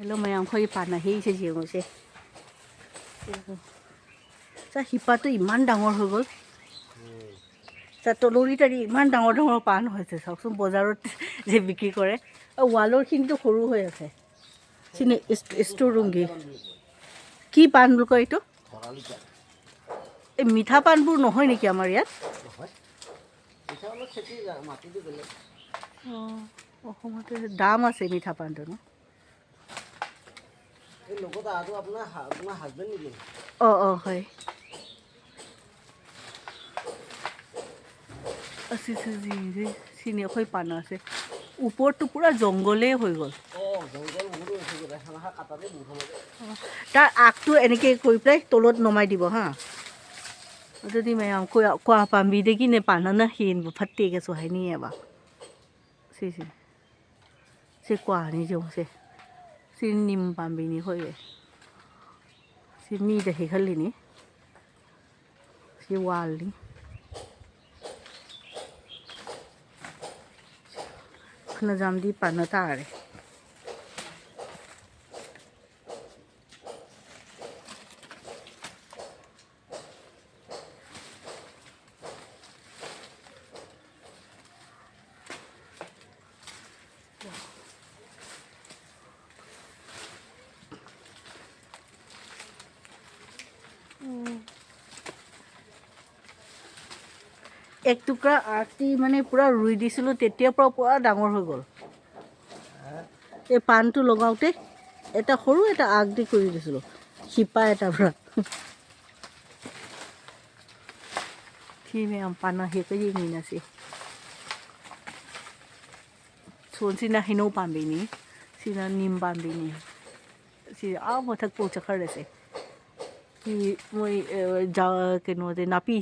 Hello mayam khoi Panaa hei se jengo se. Sa hipa to iman dangor ho gol. Sa tolori tari iman dangor dangor pan hoise saksun bazarot je bikri kore. Walor kintu horu hoi ase. Sine store room gi. Ki pan bul koi to? মিঠা পানবোৰ নহয় নেকি আমাৰ ইয়াত? অসমতে দাম আছে মিঠা পানটো ন? অঁ হয়। চিনি হৈ পানা আছে ওপৰটো পুৰা জংঘলেই হৈ গ'ল। তাৰ আগটো এনেকৈ কৰি পেলাই তলত নমাই দিব হা। যদি mayam kwa pambi degi ne panana hin phatte ke so hai ni ba se kwa ni jong se nim pambi ni hoi si mi de he khali ni si wal ni khna jam di panata are এক টুকুৰা আটি মানে পুৰা ৰুই দিছিলো তেতিয়া পুৰা ডাঙৰ হৈ গ'ল। এই পানটো লগাওতে এটা সৰু এটা আগ দি কৰি দিছিলো শিপা এটা পুৰা কি mayam Panaa he ko yengminasi son sina hino pambi ni sina nim pambi ni si mathak po chakhar se कि moi ja ke no de napi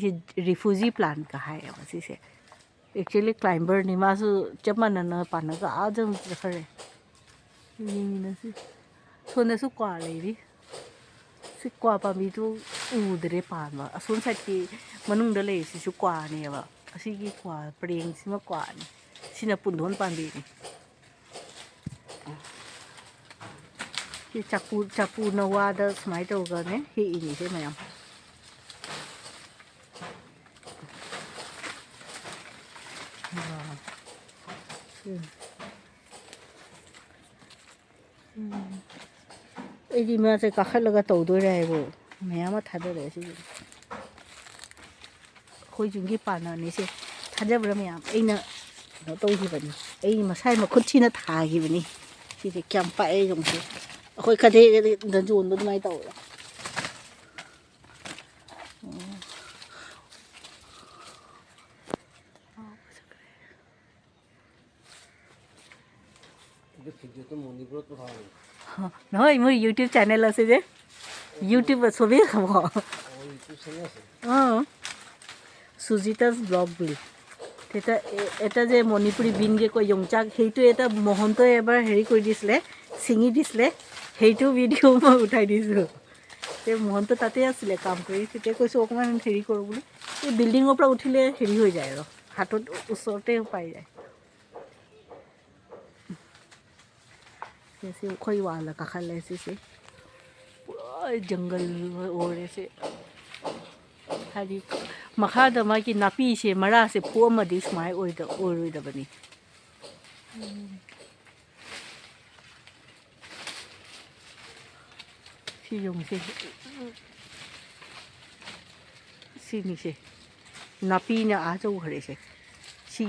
refugee plan ka hai ba si se actually climber ni ma su chapman na Panaa ka ajam khare ni na si thone su kwa le ri si kwa pa mi tu udre pa ma asun sa ki manung da le si su kwa ni ba asi ki kwa preng si ma kwa ni sina pundhon pa bi ni ki chapu na wa da smai to ga ne hi ni se mayam Edi ma se ka khalaga to do ra bo mayam tha da re si khoi jung gi Panaa ni se tha ja bra mayam aina no to hi bani ai ma sai ma khut chi na tha gi bani si se kyam pa ai jong se khoi kha de da jon do mai to la নহয় মোৰ YouTube channel আছে যে YouTube চবেই খাব অঁ সুজিতাস blog বুলি তেতিয়া এটা যে মণিপুৰী বিন যে কয় যংচাক সেইটো এটা মহন্তই এবাৰ হেৰি কৰি দিছিলে ছিঙি দিছিলে সেইটো ভিডিঅ' মই উঠাই দিছোঁ সেই মহন্ত তাতে আছিলে কাম কৰি তেতিয়া কৈছোঁ অকণমান হেৰি কৰোঁ বুলি এই বিল্ডিঙৰ পৰা উঠিলে হেৰি হৈ যায় আৰু হাতত ওচৰতে পাই যায় जैसे कोई वाला का खल ऐसे से पूरा जंगल और ऐसे हरी मखादा मा की नापी से मरा से पो मदी स्माई ओइद बनी सिजों से सिनी से नापी ना आजो खरे से सी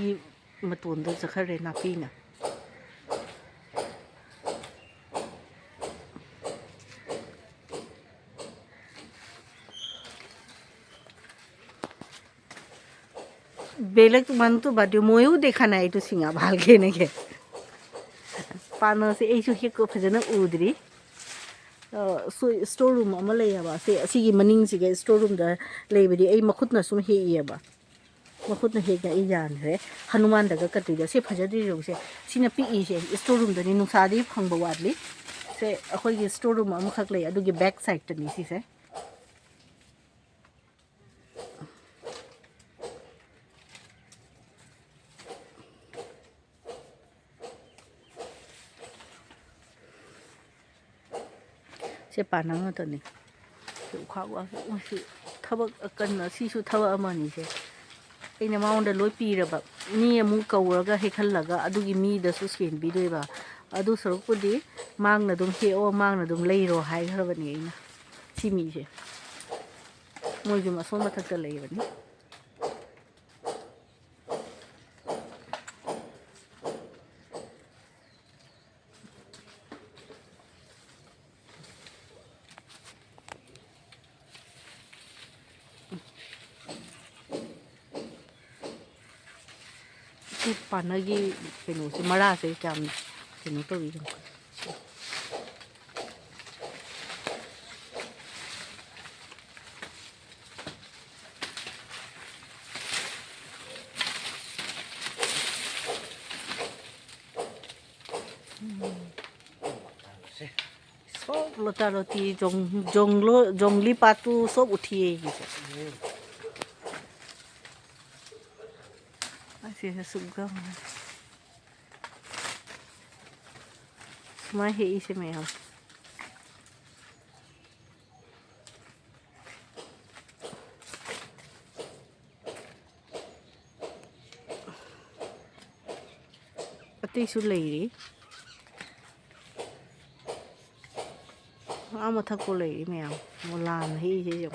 मतोन द जखरे नापी ना বেলেগ মানুহ তো বাদ দিওঁ ময়ো দেখা নাই এইটো চিঙা ভালকৈ এনেকৈ Panaa se এইটো শেষ ফজনা উদ্ৰি ষ্ট'ৰ ৰুম আমাৰ লৈয়াবা সিগি মনিংছিগে ষ্ট'ৰ ৰুম দা লৈবদি এই মখুতনা সুম হেইয়াবা মখুতনা হেগা এই জানৰে হনুমান দাga কটিga se ফজদি ৰংছে সিনা পিই se ষ্ট'ৰ ৰুম দনি নুসাদি ফংবা ৱাদলি se अखोइगी ষ্ট'ৰ ৰুম আমখক লৈ আদুgi বেক সাইড তনি সিছে ꯁꯦ ꯄꯥꯅ ꯉꯥꯛꯇꯅꯤ ꯎꯈꯥꯛ ꯋꯥ ꯁꯤ ꯊꯕꯛ ꯀꯟꯅ ꯁꯤꯁꯨ ꯊꯕꯛ ꯑꯃꯅꯤꯁꯦ ꯑꯩꯅ ꯃꯉꯣꯟꯗ ꯂꯣꯏ ꯄꯤꯔꯕ ꯃꯤ ꯑꯃꯨꯛ ꯀꯧꯔꯒ ꯍꯦꯛꯍꯜꯂꯒ ꯑꯗꯨꯒꯤ ꯃꯤꯗꯁꯨ ꯁꯦꯟꯕꯤꯗꯣꯏꯕ ꯑꯗꯨ ꯁꯔꯨꯛꯄꯨꯗꯤ ꯃꯥꯡꯅ ꯑꯗꯨꯝ ꯍꯦꯛꯑꯣ ꯃꯥꯡꯅ ꯑꯗꯨꯝ ꯂꯩꯔꯣ ꯍꯥꯏꯈ꯭ꯔꯕꯅꯤ ꯑꯩꯅ ꯁꯤ ꯃꯤꯁꯦ ꯃꯣꯏꯁꯨ ꯃꯁꯣꯟ ꯃꯊꯛꯇ ꯂꯩꯕꯅꯤ ꯁꯤ ꯄꯥꯟꯅꯒꯤ ꯀꯩꯅꯣꯁꯦ ꯃꯔꯥꯁꯦ ꯀꯌꯥꯝ ꯀꯩꯅꯣ ꯇꯧꯋꯤꯅꯣ सब लता लती जंगली पातू सब उठिए ऐसे सुग्गा मैं है इसे मैं हम अतीसु लेरी मथक को लेरी मैं वो लान ही जो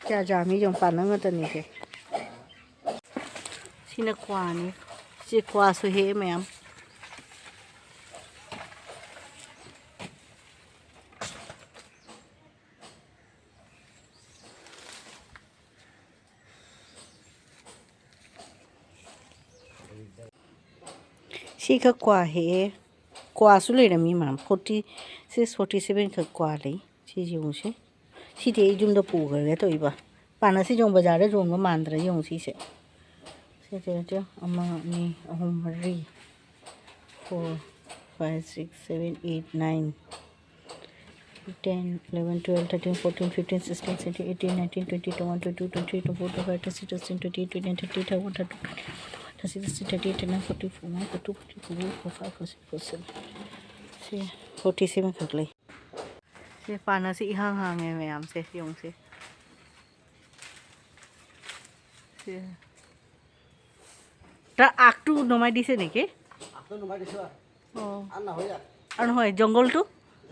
क्या जामी जो पाना तो नहीं है सीना क्वानी सी क्वा सो है मैम सी का क्वा है क्वा सो ले रही मैम 46 47 का क्वा ले सी जो से सी दे जुम द पूगर तो इबा पाना सी जो बाजार रे जोन मांद्र जो सी से जो अम्मा नि अहम मरी 4 5 6 7 8 9 10 11 12 13 14 15 16 17 18 19 20 21 22 23 24 25 26 27 28 29 30 31 32 33 39 40 41 42 43 44 45 46 47 खक ले से पाना से इहां हां है मैम से yung से ता आकटू नमाई दिसे नेके आकटू नमाई दिसो ओ आन होया आन होय जंगल तो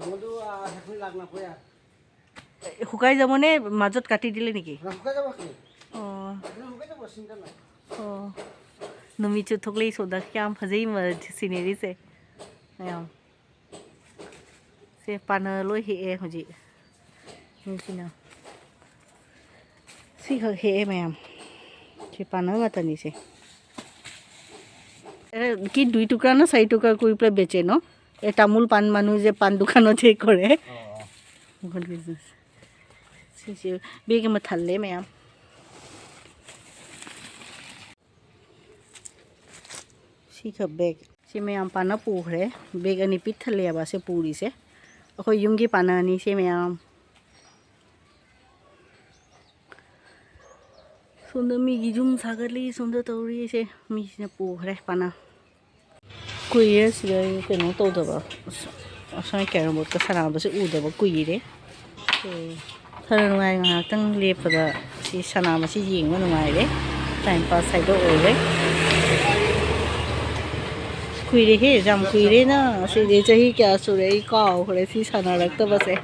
हेखुनि लागना होया हुकाई जाबने মাজত কাটি দিলে নেকি हुकाई जाबो কি ओ हुकाई जाबो सिंगल নাই ओ नुमिचु थोकले सोदा क्या फजई म सिनेरी से मैम से पाना लो हे होजी निसिना सी हे मैम से पाना मतनी से কি 2 টুকরা না 4 টুকরা কই প্লে বেচে ন এ তামুল পান মানু যে পান দোকানতে করে গুড বিজনেস সি বেগে ম থাললে ম্যাম সি খ বেগ সি ম্যাম পানা পুখরে বেগ ani পিট থালে আবা সে পুরি সে अखोय युंगी पाना नि से मैम सुंदर मी गिजुम सागरली सुंदर तौरी से मी से पुखरे पाना कुइरे से केनो तो दबा असय कैरम बोर्ड का सनाब से उदबा कुइरे खरा नुवाय ngahakang leppada si sanama si yengma nuwaire time pass saito oire कुइरे हे जाम कुइरे ना से दे चाही क्या सुरे काव खरे सी साना रक्तबा से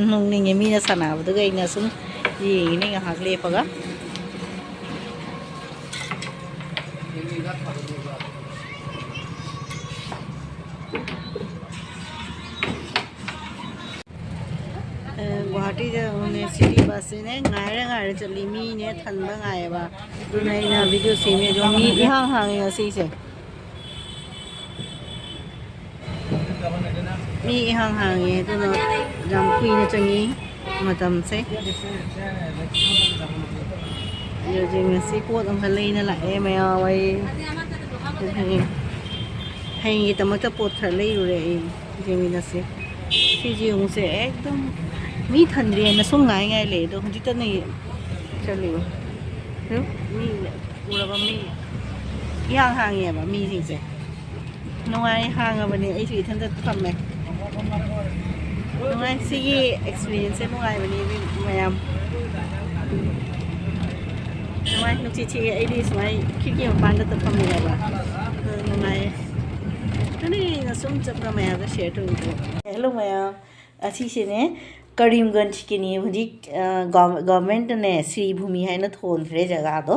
नोंनिंगे मीना सानाबदो गैना सुम येंगिने ngahak lepaga गुवाहाटी यूनिवर्सिटी बस ने गायरे चली मी ने थनबा गायबा दुनाइना वीडियो सेमे जो मी इहां हांगे असीसे मी इहां हांगे तो जाम कुइने चंगी मतम से यो जिंग सी पोत अम लेना ला ए मे वai ꯍꯌꯦꯡꯒꯤꯗꯃꯛꯇ ꯄꯣꯠ ꯈꯔ ꯂꯩꯔꯨꯔꯦ ꯑꯩ ꯌꯦꯡꯃꯤꯟꯅꯁꯤ ꯁꯤꯁꯦ ꯌꯦꯡꯉꯨꯁꯦ ꯑꯦꯛꯗꯝ ꯃꯤ ꯊꯟꯗ꯭ꯔꯦꯅ ꯁꯨꯝ ꯉꯥꯏ ꯂꯩ ꯑꯗꯣ ꯍꯧꯖꯤꯛꯇꯅ ꯆꯠꯂꯤꯕ ꯃꯤ ꯎꯔꯕ ꯃꯤ ꯏꯍꯥꯡ ꯍꯥꯡꯉꯦꯕ ꯃꯤꯁꯤꯡꯁꯦ ꯅꯨꯡꯉꯥꯏ ꯍꯥꯡꯉꯕꯅꯤ ꯑꯩꯁꯨ ꯏꯊꯟꯇ ꯐꯝꯃꯦ ꯅꯨꯡꯉꯥꯏ ꯁꯤꯒꯤ ꯑꯦꯛꯁꯄꯤꯔꯤꯌꯦꯟꯁꯁꯦ ꯅꯨꯡꯉꯥꯏꯕꯅꯤ ꯃꯌꯥꯝ ꯅꯨꯡꯉꯥꯏ ꯅꯨꯡꯁꯤꯠ ꯁꯤꯠꯂꯦ ꯑꯩꯗꯤ ꯁꯨꯃꯥꯏꯅ ꯈꯤꯔꯀꯤ ꯃꯄꯥꯟꯗ ꯐꯝꯃꯦꯕ ꯅꯨꯡꯉꯥꯏꯌꯦ ꯑꯩꯅ ꯁꯨꯝ ꯆꯠꯄ ꯃꯌꯥꯝꯗ ꯁꯦꯌꯔ ꯇꯧꯕꯤꯗꯣ ꯍꯦꯜꯂꯣ ꯃꯌꯥꯝ ꯑꯁꯤꯁꯤꯅꯦ ꯀꯔꯤꯝꯒꯟꯖꯀꯤꯅꯤ ꯍꯧꯖꯤꯛ ꯒꯚꯔꯟꯃꯦꯟꯠꯅꯅꯦ ꯁ꯭ꯔꯤꯚꯨꯃꯤ ꯍꯥꯏꯅ ꯊꯣꯟꯈ꯭ꯔꯦ ꯖꯒꯥꯗꯣ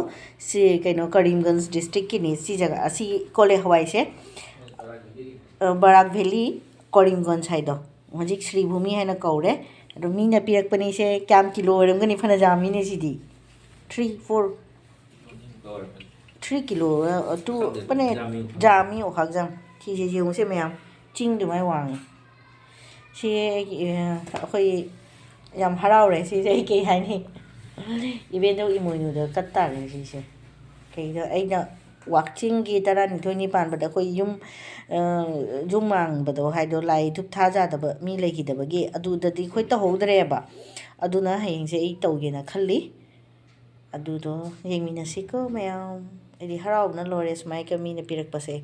ꯁꯤ ꯀꯩꯅꯣ ꯀꯔꯤꯝꯒꯟꯖ ꯗꯤꯁꯇ꯭ꯔꯤꯛꯀꯤꯅꯤ ꯁꯤ ꯖꯒꯥ ꯑꯁꯤ ꯀꯣꯂꯦꯍꯋꯥꯏꯁꯦ ꯕꯔꯥꯛ ꯚꯦꯂꯤ ꯀꯔꯤꯝꯒꯟꯖ ꯍꯥꯏꯗꯣ ꯍꯧꯖꯤꯛ ꯁ꯭ꯔꯤꯚꯨꯃꯤ ꯍꯥꯏꯅ ꯀꯧꯔꯦ ꯑꯗꯣ ꯃꯤꯅ ꯄꯤꯔꯛꯄꯅꯤꯁꯦ ꯀꯌꯥꯝ ꯀꯤꯂꯣ ꯑꯣꯏꯔꯝꯒꯅꯤ ꯐꯅ ꯌꯥꯝꯃꯤꯅꯦ ꯁꯤꯗꯤ 3 ꯀꯤꯂꯣ 2 ꯄꯅꯦ ꯖꯥꯃꯤ ꯑꯣꯈꯥꯛꯖꯥꯝ ꯁꯤꯁꯦ ꯌꯦꯡꯉꯨꯁꯦ ꯃꯌꯥꯝ ꯆꯤꯡ ꯑꯗꯨꯃꯥꯏꯅ ꯋꯥꯡꯉꯤ ꯁꯤ ꯑꯩꯈꯣꯏ ꯌꯥꯝ ꯍꯔꯥꯎꯔꯦ ꯁꯤꯁꯦ ꯑꯩ ꯀꯩ ꯍꯥꯏꯅꯤ ꯏꯕꯦꯟꯗꯧ ꯏꯃꯣꯏꯅꯨꯗ ꯀꯠ ꯇꯥꯔꯦ ꯁꯤꯁꯦ ꯀꯩꯗ ꯑꯩꯅ ꯋꯥꯛꯆꯤꯡꯒꯤ 12ꯅꯤ ꯄꯥꯟꯕꯗ ꯑꯩꯈꯣꯏ ꯌꯨꯝ ꯃꯥꯡꯕꯗꯣ ꯍꯥꯏꯗꯣ ꯂꯥꯏ ꯙꯨꯞ ꯊꯥꯖꯗꯕ ꯃꯤ ꯂꯩꯈꯤꯗꯕꯒꯤ ꯑꯗꯨꯗꯗꯤ ꯑꯩꯈꯣꯏ ꯇꯧꯍꯧꯗ꯭ꯔꯦꯕ ꯑꯗꯨꯅ ꯍꯌꯦꯡꯁꯦ ꯑꯩ ꯇꯧꯒꯦꯅ ꯈꯜꯂꯤ ꯑꯗꯨꯗꯣ ꯌꯦꯡꯃꯤꯟꯅꯁꯤꯀꯣ ꯃꯌꯥꯝ ꯑꯩꯗꯤ ꯍꯔꯥꯎꯕꯅ ꯂꯣꯏꯔꯦ ꯁꯨꯃꯥꯏꯅ ꯃꯤꯅ ꯄꯤꯔꯛꯄꯁꯦ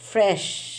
ꯐ꯭ꯔꯦꯁ